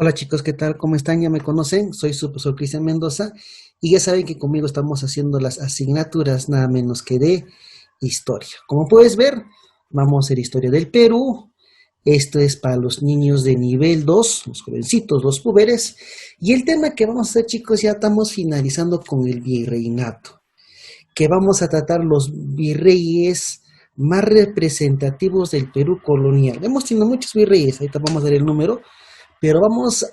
Hola chicos, ¿qué tal? ¿Cómo están? Ya me conocen, soy su profesor Cristian Mendoza y ya saben que conmigo estamos haciendo las asignaturas nada menos que de historia. Como puedes ver, vamos a hacer historia del Perú. Esto es para los niños de nivel 2, los jovencitos, los púberes. Y el tema que vamos a hacer chicos, ya estamos finalizando con el virreinato, que vamos a tratar los virreyes más representativos del Perú colonial. Hemos tenido muchos virreyes, ahorita vamos a ver el número, pero vamos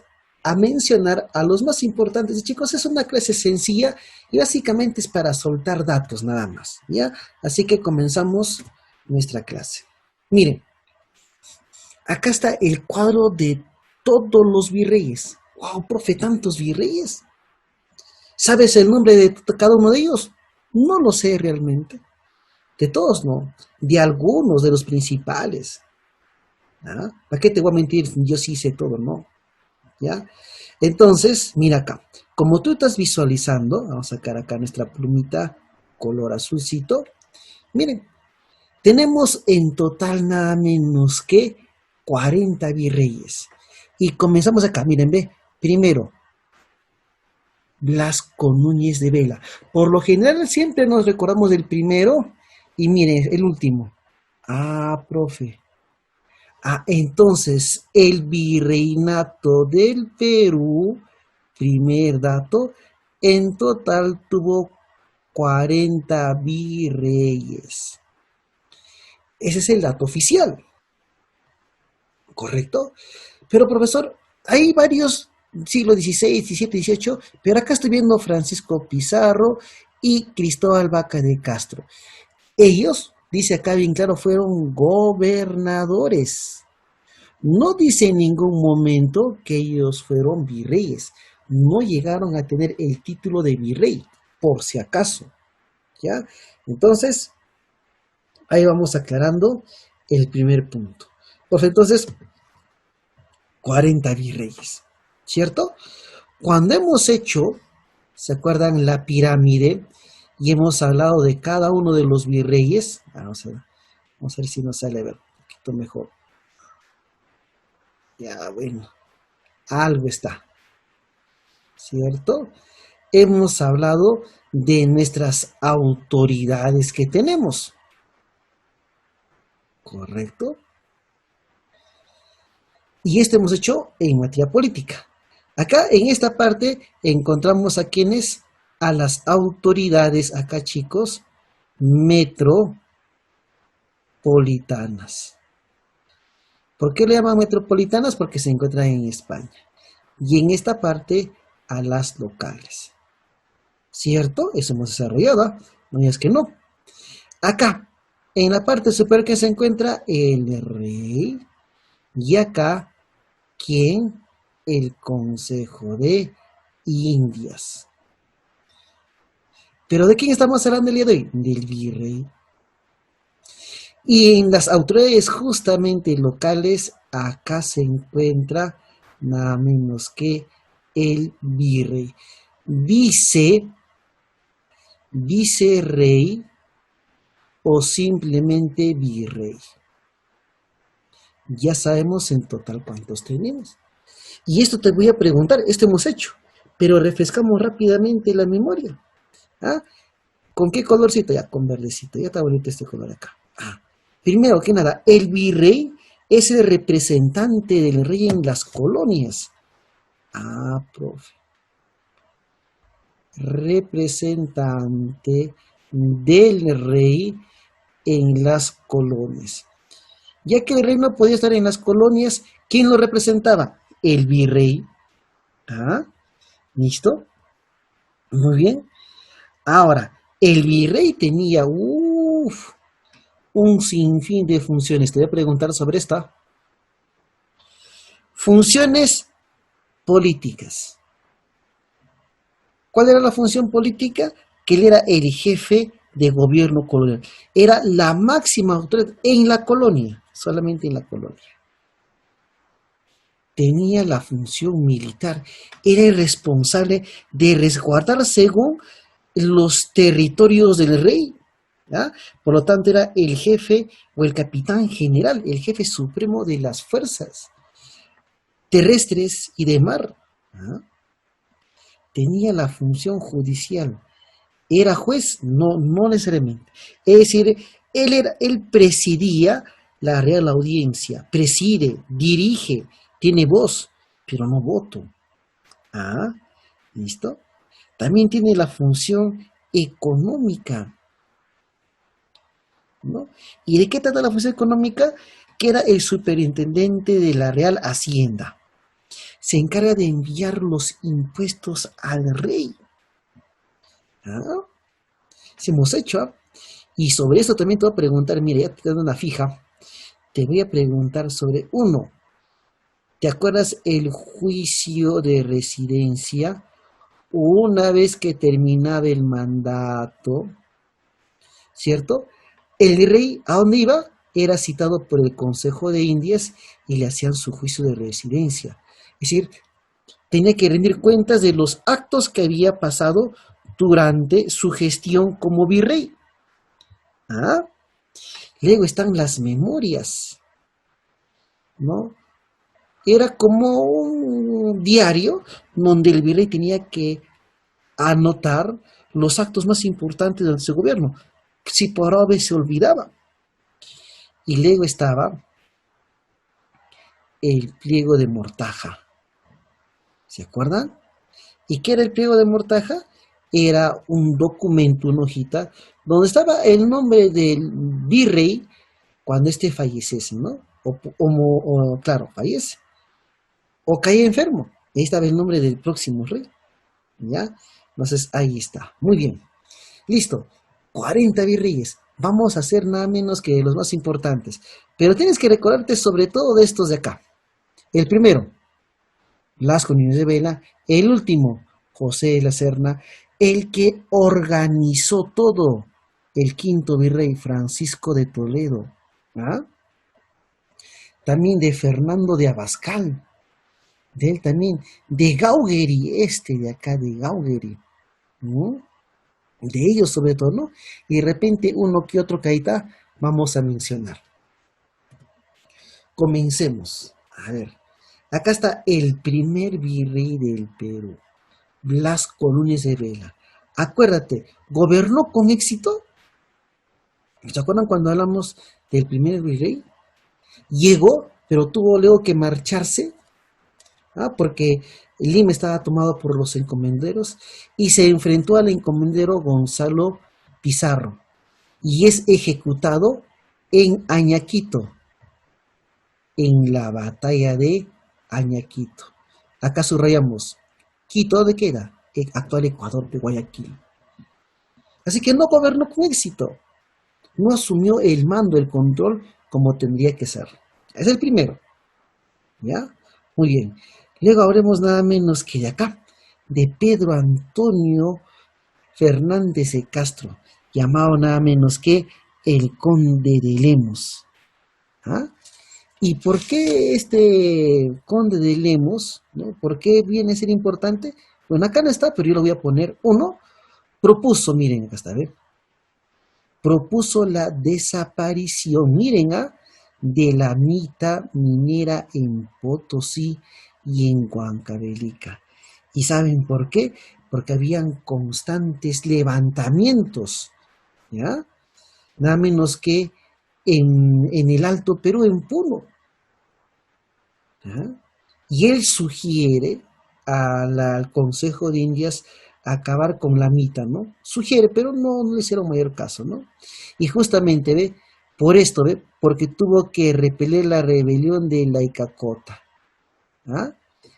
a mencionar a los más importantes. Y chicos, es una clase sencilla y básicamente es para soltar datos nada más, ¿ya? Así que comenzamos nuestra clase. Miren, acá está el cuadro de todos los virreyes. ¡Wow, profe, tantos virreyes! ¿Sabes el nombre de cada uno de ellos? No lo sé realmente. De todos no. De algunos de los principales. ¿Ah? ¿Para qué te voy a mentir? Yo sí sé todo, ¿no? ¿Ya? Entonces, mira acá, como tú estás visualizando, vamos a sacar acá nuestra plumita color azulcito, miren, tenemos en total nada menos que 40 virreyes. Y comenzamos acá, miren, ve, primero, Blasco Núñez de Vela. Por lo general siempre nos recordamos del primero y miren, el último. Ah, profe. Ah, entonces, el virreinato del Perú, primer dato, en total tuvo 40 virreyes. Ese es el dato oficial, ¿correcto? Pero profesor, hay varios siglo XVI, XVII, XVIII, pero acá estoy viendo Francisco Pizarro y Cristóbal Vaca de Castro. Ellos, dice acá bien claro, fueron gobernadores. No dice en ningún momento que ellos fueron virreyes. No llegaron a tener el título de virrey, por si acaso. ¿Ya? Entonces, ahí vamos aclarando el primer punto. Pues entonces, 40 virreyes, ¿cierto? Cuando hemos hecho, ¿se acuerdan la pirámide? Y hemos hablado de cada uno de los virreyes. Vamos a ver si nos sale a ver un poquito mejor. Ya, bueno, algo está. ¿Cierto? Hemos hablado de nuestras autoridades que tenemos, ¿correcto? Y esto hemos hecho en materia política. Acá en esta parte encontramos a quienes, a las autoridades, acá chicos, metropolitanas. ¿Por qué le llaman metropolitanas? Porque se encuentran en España. Y en esta parte, a las locales. ¿Cierto? Eso hemos desarrollado. No es que no. Acá, en la parte superior que se encuentra el rey. Y acá, ¿quién? El Consejo de Indias. ¿Pero de quién estamos hablando el día de hoy? Del virrey. Y en las autoridades justamente locales, acá se encuentra nada menos que el virrey. Vicerrey o simplemente virrey. Ya sabemos en total cuántos tenemos. Y esto te voy a preguntar, esto hemos hecho, pero refrescamos rápidamente la memoria. ¿Ah? ¿Con qué colorcito? Ya, con verdecito, ya está bonito este color acá. Ah, primero que nada, el virrey es el representante del rey en las colonias. Ah, profe. Representante del rey en las colonias. Ya que el rey no podía estar en las colonias, ¿quién lo representaba? El virrey. ¿Ah? ¿Listo? Muy bien. Ahora, el virrey tenía un sinfín de funciones. Te voy a preguntar sobre esta. Funciones políticas. ¿Cuál era la función política? Que él era el jefe de gobierno colonial. Era la máxima autoridad en la colonia, solamente en la colonia. Tenía la función militar, era el responsable de resguardar según los territorios del rey. ¿Ya? Por lo tanto, era el jefe o el capitán general, el jefe supremo de las fuerzas. terrestres y de mar. ¿Ah? Tenía la función judicial. ¿Era juez? No, no necesariamente. Es decir, él presidía la Real Audiencia, preside, dirige, tiene voz, pero no voto. Ah, ¿listo? También tiene la función económica, ¿no? ¿Y de qué trata la función económica? Que era el superintendente de la Real Hacienda. Se encarga de enviar los impuestos al rey. ¿Ah? Se hemos hecho. ¿Ah? Y sobre eso también te voy a preguntar, mira, ya te doy una fija. Te voy a preguntar sobre uno. ¿Te acuerdas el juicio de residencia? Una vez que terminaba el mandato, ¿cierto? El rey, ¿a dónde iba? Era citado por el Consejo de Indias y le hacían su juicio de residencia. Es decir, tenía que rendir cuentas de los actos que había pasado durante su gestión como virrey. ¿Ah? Luego están las memorias, ¿no? Era como un diario donde el virrey tenía que anotar los actos más importantes de su gobierno, si por ahora se olvidaba. Y luego estaba el pliego de mortaja. ¿Se acuerdan? ¿Y qué era el pliego de mortaja? Era un documento, una hojita, donde estaba el nombre del virrey cuando éste falleciese, ¿no? Claro, fallece. O caía enfermo. Ahí estaba el nombre del próximo rey. ¿Ya? Entonces, ahí está. Muy bien. Listo. 40 virreyes. Vamos a hacer nada menos que los más importantes. Pero tienes que recordarte sobre todo de estos de acá. El primero, Blasco Núñez de Vela. El último, José de la Serna. El que organizó todo, el quinto virrey, Francisco de Toledo. ¿Ah? También de Fernando de Abascal. De él también. De Gaugueri, este de acá, de Gaugueri. ¿No? De ellos sobre todo, ¿no? Y de repente uno que otro caída vamos a mencionar. Comencemos. A ver, acá está el primer virrey del Perú, Blasco Núñez de Vela. Acuérdate, ¿gobernó con éxito? ¿Se acuerdan cuando hablamos del primer virrey? Llegó, pero tuvo luego que marcharse, porque Lima estaba tomado por los encomenderos y se enfrentó al encomendero Gonzalo Pizarro y es ejecutado en Añaquito, en la batalla de Añaquito. Acá subrayamos, Quito, ¿de qué era? El actual Ecuador de Guayaquil. Así que no gobernó con éxito, no asumió el mando, el control como tendría que ser. Es el primero, ¿ya? Muy bien. Luego habremos nada menos que de acá, de Pedro Antonio Fernández de Castro, llamado nada menos que el Conde de Lemos. ¿Ah? ¿Y por qué este Conde de Lemos, ¿no? ¿Por qué viene a ser importante? Bueno, acá no está, pero yo lo voy a poner. Uno, propuso, miren, acá está, ¿ve? Propuso la desaparición, miren, de la mita minera en Potosí y en Huancavelica. ¿Y saben por qué? Porque habían constantes levantamientos, ¿ya? Nada menos que en el Alto Perú, en Puno. ¿Ya? Y él sugiere al Consejo de Indias acabar con la mita, ¿no? Sugiere, pero no le hicieron mayor caso, ¿no? Y justamente, ¿ve? Por esto, ¿ve? Porque tuvo que repeler la rebelión de la Icacota, ¿ah?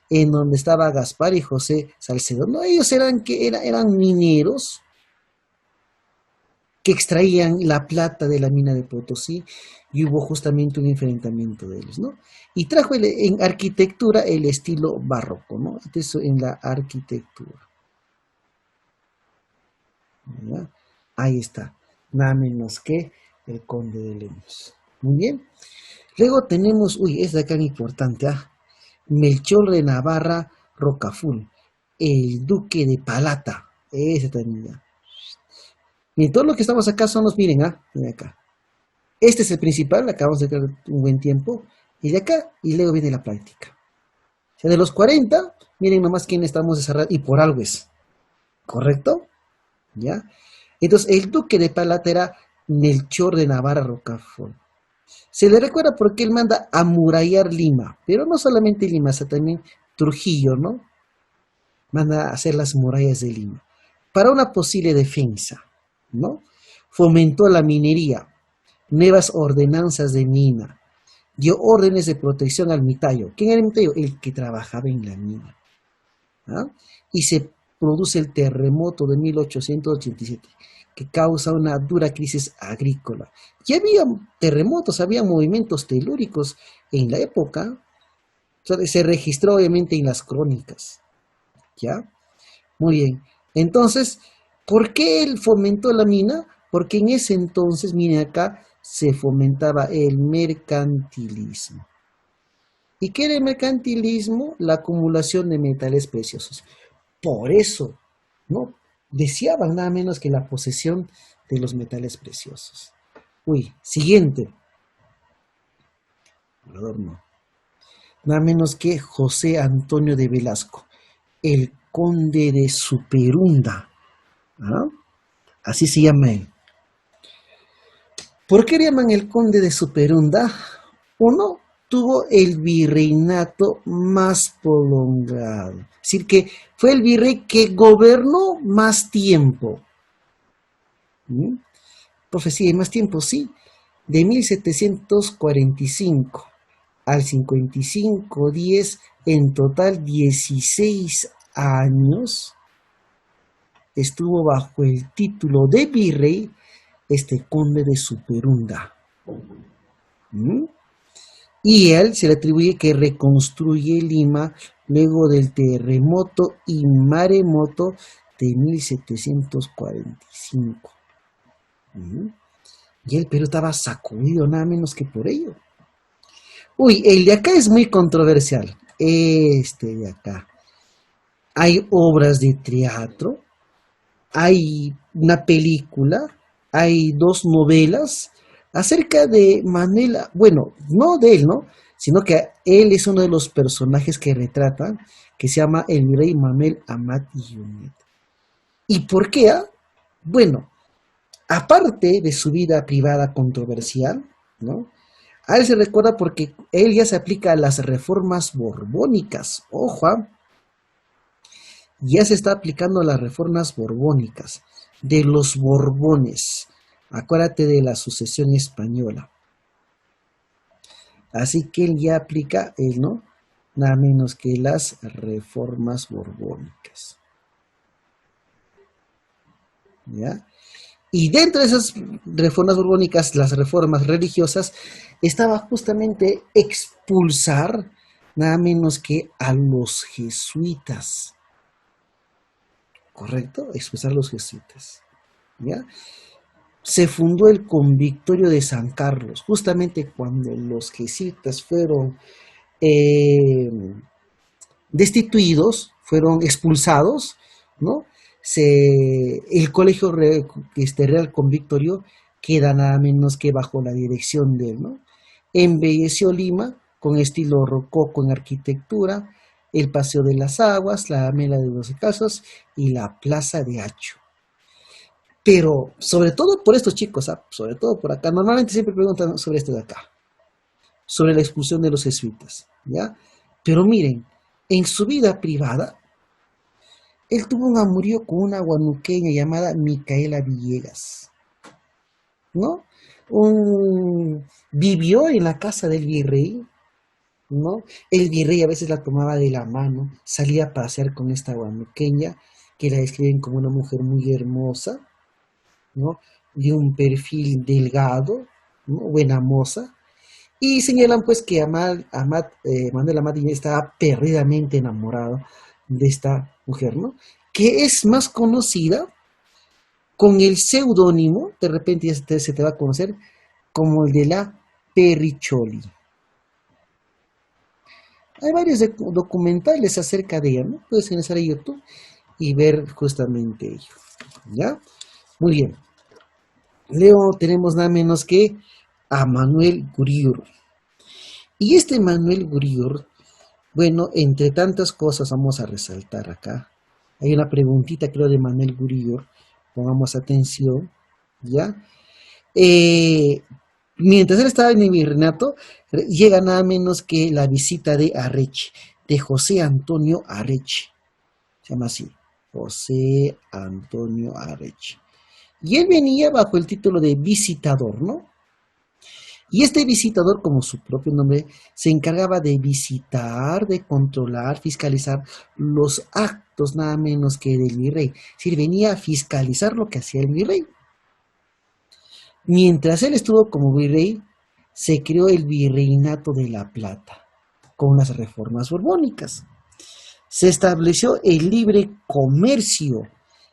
En donde estaba Gaspar y José Salcedo. No, ellos eran mineros que extraían la plata de la mina de Potosí y hubo justamente un enfrentamiento de ellos, ¿no? Y trajo en arquitectura el estilo barroco, ¿no? Entonces, en la arquitectura. ¿Ya? Ahí está, nada menos que el Conde de Lemos. Muy bien. Luego tenemos, es de acá importante, Melchor de Navarra Rocaful, el Duque de Palata, ese también ya. Miren, todos los que estamos acá son los, miren, miren acá. Este es el principal, acabamos de tener un buen tiempo, y de acá, y luego viene la práctica. sea, de los 40, miren nomás quién estamos desarrollando, y por algo es, ¿correcto? ¿Ya? Entonces, el duque de Palata era Melchor de Navarra Rocafort. Se le recuerda porque él manda amurallar Lima, pero no solamente Lima, sino también Trujillo, ¿no? Manda a hacer las murallas de Lima para una posible defensa, ¿no? Fomentó la minería, nuevas ordenanzas de mina, dio órdenes de protección al mitayo. ¿Quién era el mitayo? El que trabajaba en la mina. ¿Ah? Y se produce el terremoto de 1887, que causa una dura crisis agrícola. Ya había terremotos, había movimientos telúricos en la época, se registró obviamente en las crónicas, ¿ya? Muy bien. Entonces, ¿por qué él fomentó la mina? Porque en ese entonces, miren acá, se fomentaba el mercantilismo. ¿Y qué era el mercantilismo? La acumulación de metales preciosos. Por eso, ¿no? Deseaban nada menos que la posesión de los metales preciosos. Uy, siguiente. No. Nada menos que José Antonio de Velasco, el conde de Superunda. ¿Ah? Así se llama él. ¿Por qué le llaman el conde de Superunda? Uno, tuvo el virreinato más prolongado. Es decir, que fue el virrey que gobernó más tiempo. ¿Mm? Profecía de más tiempo, sí. De 1745 al 55-10, en total 16 años, estuvo bajo el título de virrey este conde de Superunda. ¿Mm? Y a él se le atribuye que reconstruye Lima luego del terremoto y maremoto de 1745. ¿Mm? Y el Perú estaba sacudido nada menos que por ello. Uy, el de acá es muy controversial. Este de acá. Hay obras de teatro, hay una película, hay dos novelas acerca de Manela, bueno, no de él, ¿no? Sino que él es uno de los personajes que retratan, que se llama el virrey Manuel Amat Yunet. ¿Y por qué? Bueno, aparte de su vida privada controversial, ¿no? A él se recuerda porque él ya se aplica a las reformas borbónicas. Ojo, ya se está aplicando a las reformas borbónicas de los Borbones. Acuérdate de la sucesión española. Así que él ya aplica, él no, nada menos que las reformas borbónicas. ¿Ya? Y dentro de esas reformas borbónicas, las reformas religiosas, estaba justamente expulsar nada menos que a los jesuitas. ¿Correcto? Expulsar a los jesuitas. ¿Ya? Se fundó el convictorio de San Carlos, justamente cuando los jesuitas fueron destituidos, fueron expulsados, ¿no? El colegio Real Convictorio queda nada menos que bajo la dirección de él, ¿no? Embelleció Lima con estilo rococó en arquitectura, el Paseo de las Aguas, la Mela de 12 Casas y la Plaza de Hacho. Pero sobre todo por estos chicos, sobre todo por acá, normalmente siempre preguntan sobre esto de acá, sobre la expulsión de los jesuitas, ¿ya? Pero miren, en su vida privada, él tuvo un amorío con una guanuqueña llamada Micaela Villegas, ¿no? Vivió en la casa del virrey, ¿no? El virrey a veces la tomaba de la mano, salía a pasear con esta guanuqueña, que la describen como una mujer muy hermosa, ¿no? De un perfil delgado, ¿no? Buena moza, y señalan pues que Manuel Amat estaba perdidamente enamorado de esta mujer, ¿no? Que es más conocida con el seudónimo, de repente ya se te va a conocer, como el de la Perricholi. Hay varios documentales acerca de ella, ¿no? Puedes ingresar a YouTube y ver justamente ello, ¿ya? Muy bien. Luego tenemos nada menos que a Manuel Guriur. Y este Manuel Guriur Bueno, entre tantas cosas vamos a resaltar acá. Hay una preguntita, creo, de Manuel Gurillo. Pongamos atención, ¿ya? Eh, Mientras él estaba en el virreinato, llega nada menos que la visita de Areche, de José Antonio Areche. Se llama así, José Antonio Areche. Y él venía bajo el título de visitador, ¿no? Y este visitador, como su propio nombre, se encargaba de visitar, de controlar, fiscalizar los actos nada menos que del virrey. Es decir, venía a fiscalizar lo que hacía el virrey. Mientras él estuvo como virrey, se creó el Virreinato de La Plata, con las reformas borbónicas. Se estableció el libre comercio.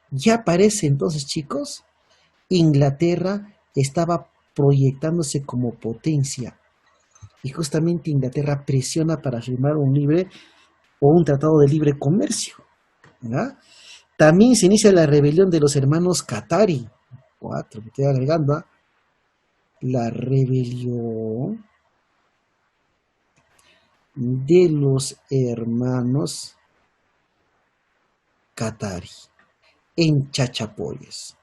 Ya parece entonces, chicos, Inglaterra estaba proyectándose como potencia. Y justamente Inglaterra presiona para firmar un libre o un tratado de libre comercio, ¿verdad? También se inicia la rebelión de los hermanos Katari. Cuatro, me estoy agregando, ¿ah? La rebelión de los hermanos Katari en Chachapoyas.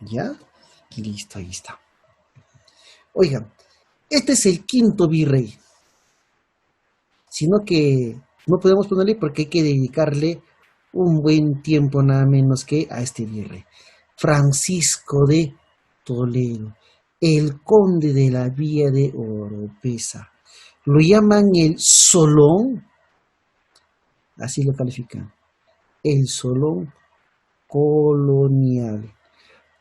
¿Ya? Listo, ahí está. Oigan, este es el quinto virrey, sino que no podemos ponerle porque hay que dedicarle un buen tiempo nada menos que a este virrey. Francisco de Toledo, el conde de la Vía de Oropesa. Lo llaman el Solón, así lo califican, el Solón colonial,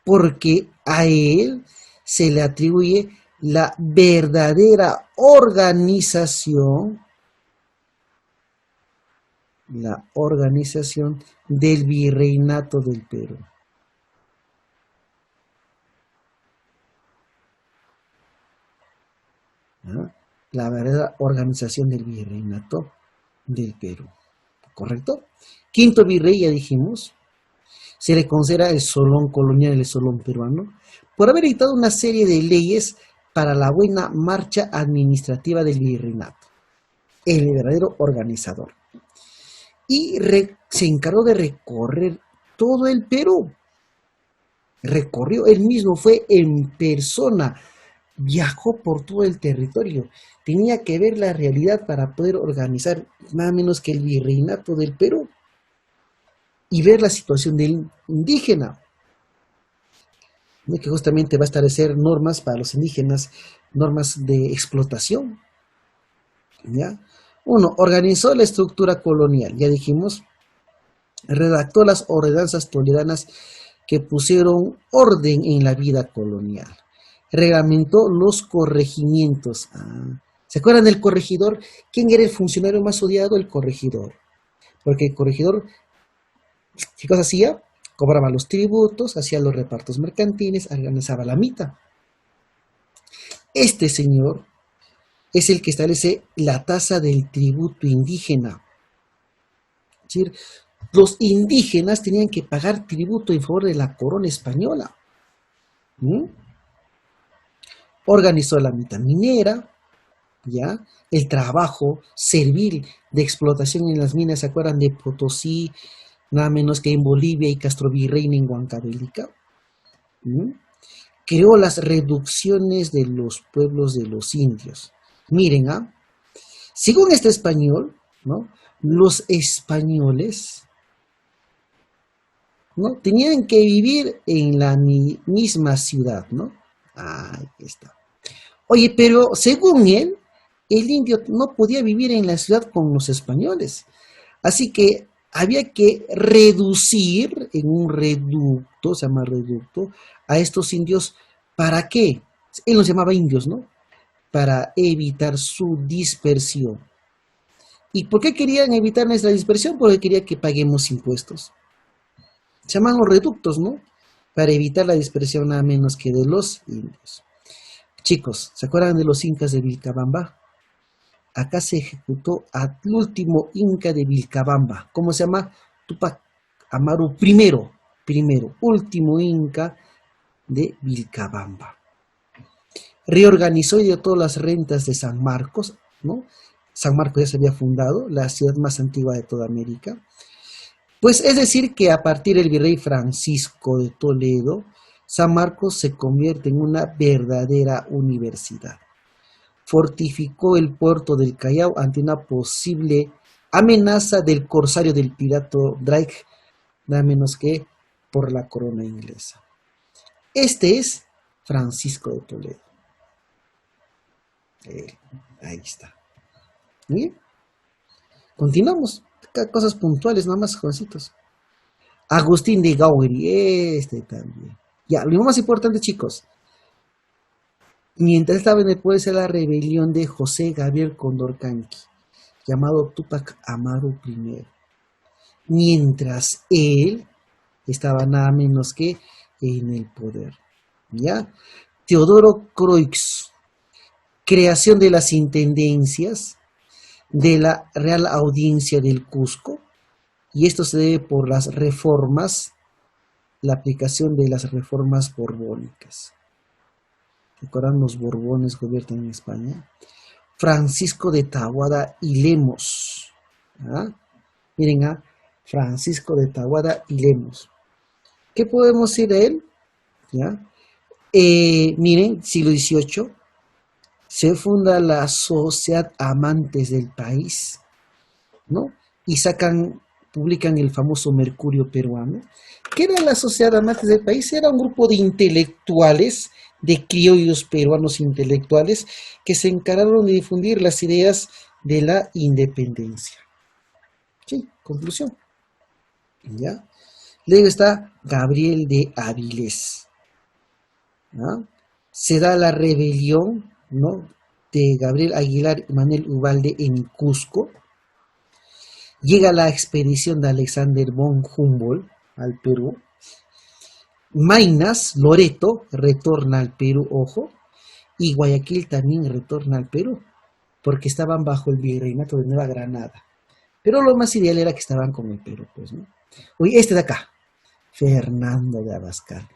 porque a él se le atribuye la verdadera organización del virreinato del Perú. ¿No? La verdadera organización del virreinato del Perú. ¿Correcto? Quinto virrey, ya dijimos, se le considera el Solón colonial, el Solón peruano, por haber dictado una serie de leyes para la buena marcha administrativa del virreinato, el verdadero organizador. Y se encargó de recorrer todo el Perú. Recorrió, él mismo fue en persona, viajó por todo el territorio. Tenía que ver la realidad para poder organizar nada menos que el virreinato del Perú y ver la situación del indígena, ¿no? Que justamente va a establecer normas para los indígenas, normas de explotación. ¿Ya? Uno, organizó la estructura colonial, ya dijimos, redactó las ordenanzas toledanas que pusieron orden en la vida colonial, reglamentó los corregimientos. ¿Se acuerdan del corregidor? ¿Quién era el funcionario más odiado? El corregidor. Porque el corregidor, ¿qué cosa hacía? Cobraba los tributos, hacía los repartos mercantiles, organizaba la mita. Este señor es el que establece la tasa del tributo indígena. Es decir, los indígenas tenían que pagar tributo en favor de la corona española. Organizó la mita minera, ¿ya? El trabajo servil de explotación en las minas, ¿se acuerdan de Potosí? Nada menos que en Bolivia y Castrovirreyna en Huancavelica. Creó las reducciones de los pueblos de los indios. Miren, según este español, ¿no? Los españoles, ¿no? Tenían que vivir en la misma ciudad, ¿no? Ahí está. Oye, pero según él, el indio no podía vivir en la ciudad con los españoles. Así que había que reducir en un reducto, se llama reducto, a estos indios. ¿Para qué? Él los llamaba indios, ¿no? Para evitar su dispersión. ¿Y por qué querían evitar nuestra dispersión? Porque quería que paguemos impuestos. Se llaman los reductos, ¿no? Para evitar la dispersión nada menos que de los indios. Chicos, ¿se acuerdan de los incas de Vilcabamba? Acá se ejecutó al último inca de Vilcabamba. ¿Cómo se llama? Tupac Amaru primero, último inca de Vilcabamba. reorganizó y dio todas las rentas de San Marcos, ¿no? San Marcos ya se había fundado, la ciudad más antigua de toda América. Pues es decir que a partir del virrey Francisco de Toledo, San Marcos se convierte en una verdadera universidad. Fortificó el puerto del Callao ante una posible amenaza del corsario del pirata Drake, nada menos que por la corona inglesa. Este es Francisco de Toledo. Ahí está. Bien. Continuamos. Cosas puntuales, nada más, jovencitos. Agustín de Gauri, este también. Ya, lo más importante, chicos. Mientras estaba en el poder de la rebelión de José Gabriel Condorcanqui, llamado Túpac Amaru I. Mientras él estaba nada menos que en el poder. ¿Ya? Teodoro Croix, creación de las intendencias de la Real Audiencia del Cusco, y esto se debe por las reformas, la aplicación de las reformas borbónicas. ¿Recuerdan los Borbones gobiernan en España? Francisco de Taboada y Lemos. ¿Ah? Miren, Francisco de Taboada y Lemos. ¿Qué podemos decir de él? ¿Ya? Miren, siglo XVIII, se funda la Sociedad Amantes del País, ¿no? Y publican el famoso Mercurio Peruano. ¿Qué era la Sociedad Amantes del País? Era un grupo de intelectuales, de criollos peruanos intelectuales, que se encargaron de difundir las ideas de la independencia. Sí, conclusión. ¿Ya? Luego está Gabriel de Avilés. ¿Ah? Se da la rebelión, ¿no?, de Gabriel Aguilar y Manuel Ubalde en Cusco. Llega la expedición de Alexander von Humboldt al Perú. Maynas, Loreto, retorna al Perú, ojo, y Guayaquil también retorna al Perú, porque estaban bajo el virreinato de Nueva Granada. Pero lo más ideal era que estaban con el Perú, pues, ¿no? Oye, este de acá, Fernando de Abascal,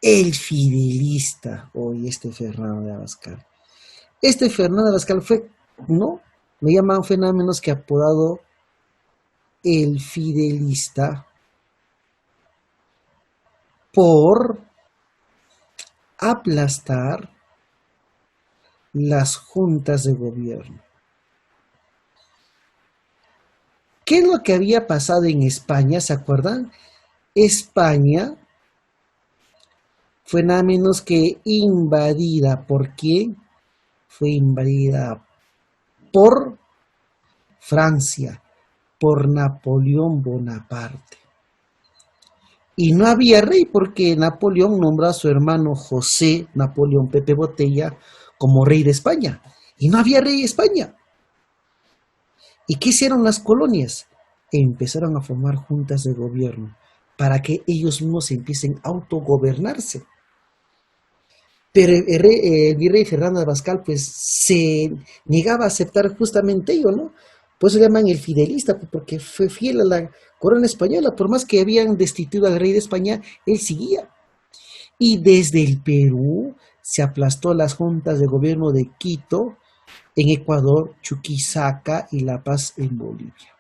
el fidelista. Oye, este Fernando de Abascal. Este Fernando de Abascal fue, ¿no? Me llaman, fue nada menos que apodado el fidelista por aplastar las juntas de gobierno. ¿Qué es lo que había pasado en España? ¿Se acuerdan? España fue nada menos que invadida. ¿Por quién? Fue invadida por Francia, por Napoleón Bonaparte. Y no había rey porque Napoleón nombró a su hermano José Napoleón Pepe Botella como rey de España. Y no había rey de España. ¿Y qué hicieron las colonias? Empezaron a formar juntas de gobierno para que ellos mismos empiecen a autogobernarse. Pero el virrey Fernando de Abascal pues se negaba a aceptar justamente ello, ¿no? Por eso le llaman el fidelista, porque fue fiel a la corona española. Por más que habían destituido al rey de España, él seguía. Y desde el Perú se aplastó las juntas de gobierno de Quito, en Ecuador, Chuquisaca y La Paz en Bolivia.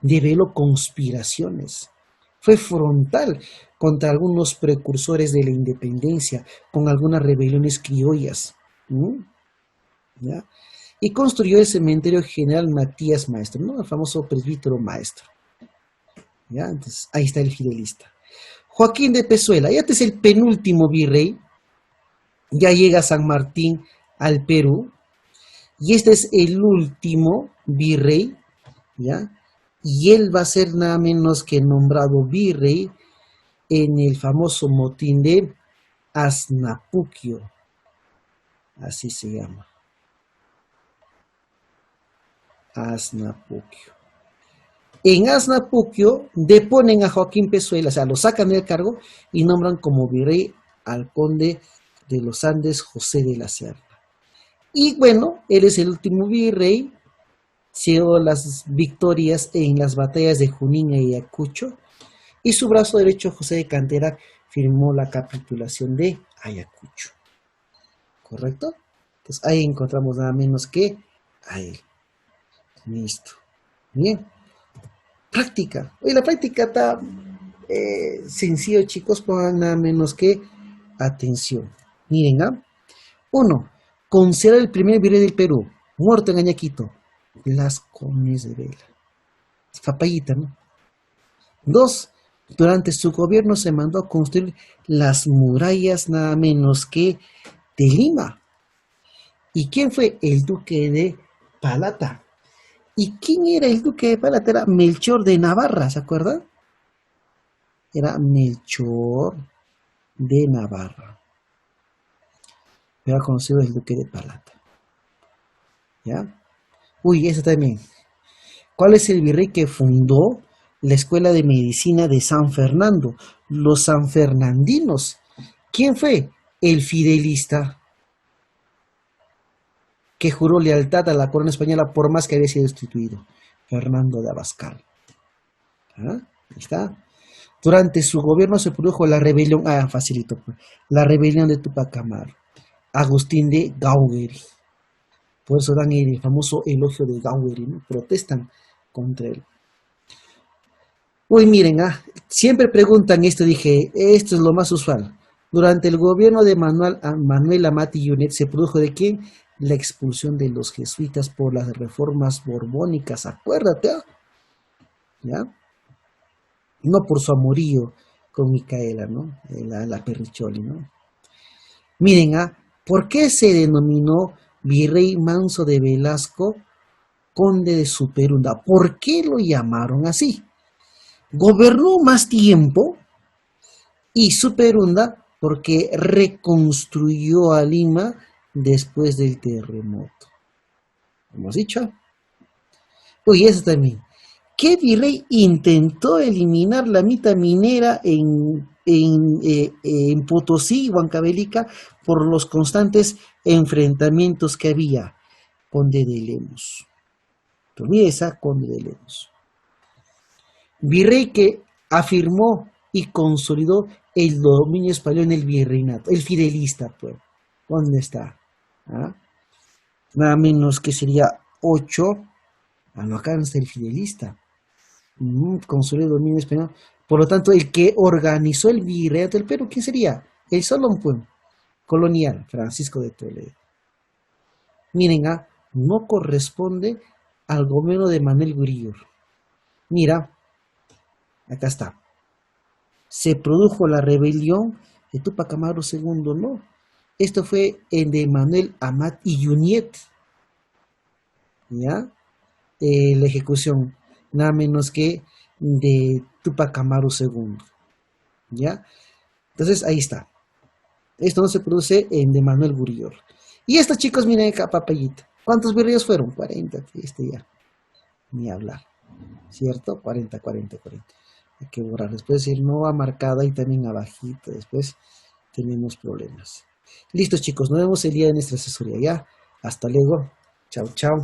Develó conspiraciones. Fue frontal contra algunos precursores de la independencia, con algunas rebeliones criollas. ¿Ya? Y construyó el cementerio General Matías Maestro, ¿no? El famoso presbítero Maestro. ¿Ya? Entonces, ahí está el fidelista. Joaquín de Pezuela, ya este es el penúltimo virrey. Ya llega San Martín al Perú. Y este es el último virrey, ¿ya? Y él va a ser nada menos que nombrado virrey en el famoso motín de Asnapuquio. Así se llama. Asnapuquio. En Asnapuquio deponen a Joaquín Pezuela, o sea, lo sacan del cargo y nombran como virrey al conde de los Andes, José de la Serna. Y bueno, él es el último virrey, dio las victorias en las batallas de Junín y Ayacucho, y su brazo derecho, José de Cantera, firmó la capitulación de Ayacucho. ¿correcto? Entonces ahí encontramos nada menos que a él. Listo. Bien. Práctica. Oye, la práctica está sencillo, chicos. Pongan nada menos que atención. Miren, ¿ah? 1. Considera el primer virrey del Perú, muerto en Añaquito. Las Gómez de Vela. Papayita, ¿no? 2. Durante su gobierno se mandó a construir las murallas nada menos que de Lima. ¿Y quién fue? El duque de Palata. ¿Y quién era el duque de Palata? Era Melchor de Navarra, ¿se acuerdan? Era Melchor de Navarra. Era conocido el duque de Palata. ¿Ya? Uy, eso también. ¿Cuál es el virrey que fundó la Escuela de Medicina de San Fernando? Los sanfernandinos. ¿Quién fue? El fidelista que juró lealtad a la corona española por más que había sido destituido. Fernando de Abascal. ¿Ah? Ahí está. Durante su gobierno se produjo la rebelión, facilito, pues, la rebelión de Tupac Amaru. Agustín de Gaugueri. Por eso dan el famoso elogio de Gaugueri, ¿no? Protestan contra él. Uy, miren, siempre preguntan esto, dije, esto es lo más usual. Durante el gobierno de Manuel Amat y Yunet se produjo ¿de quién? La expulsión de los jesuitas por las reformas borbónicas, acuérdate, ¿ya? No por su amorío con Micaela, ¿no? La Perricholi, ¿no? Miren, ¿por qué se denominó Virrey Manso de Velasco, conde de Superunda? ¿Por qué lo llamaron así? Gobernó más tiempo y Superunda porque reconstruyó a Lima después del terremoto. ¿Hemos dicho? Uy, eso también. ¿Qué virrey intentó eliminar la mita minera en Potosí y Huancavelica por los constantes enfrentamientos que había? Conde de Lemos. Esa Conde de Lemos. Virrey que afirmó y consolidó el dominio español en el virreinato, el fidelista, pues. ¿Dónde está? Nada menos que sería 8. No, acá no está el fidelista. Consolidó el dominio español. Por lo tanto, el que organizó el virreinato del Perú, ¿quién sería? El Solón, pues, colonial, Francisco de Toledo. Miren, no corresponde al gobierno de Manuel Gurrior. Mira, acá está. Se produjo la rebelión de Tupac Amaru II, ¿no? Esto fue en de Manuel Amat y Yunet. ¿Ya? La ejecución, nada menos que de Tupac Amaru II. ¿Ya? Entonces, ahí está. Esto no se produce en de Manuel Gurrior. Y estos chicos, miren acá, papayita. ¿Cuántos virreyes fueron? 40, ya. Ni hablar. ¿Cierto? 40. Hay que borrar. Después el no va marcada y también abajito. Después tenemos problemas. Listo, chicos. Nos vemos el día de nuestra asesoría. Ya. Hasta luego. Chao, chao.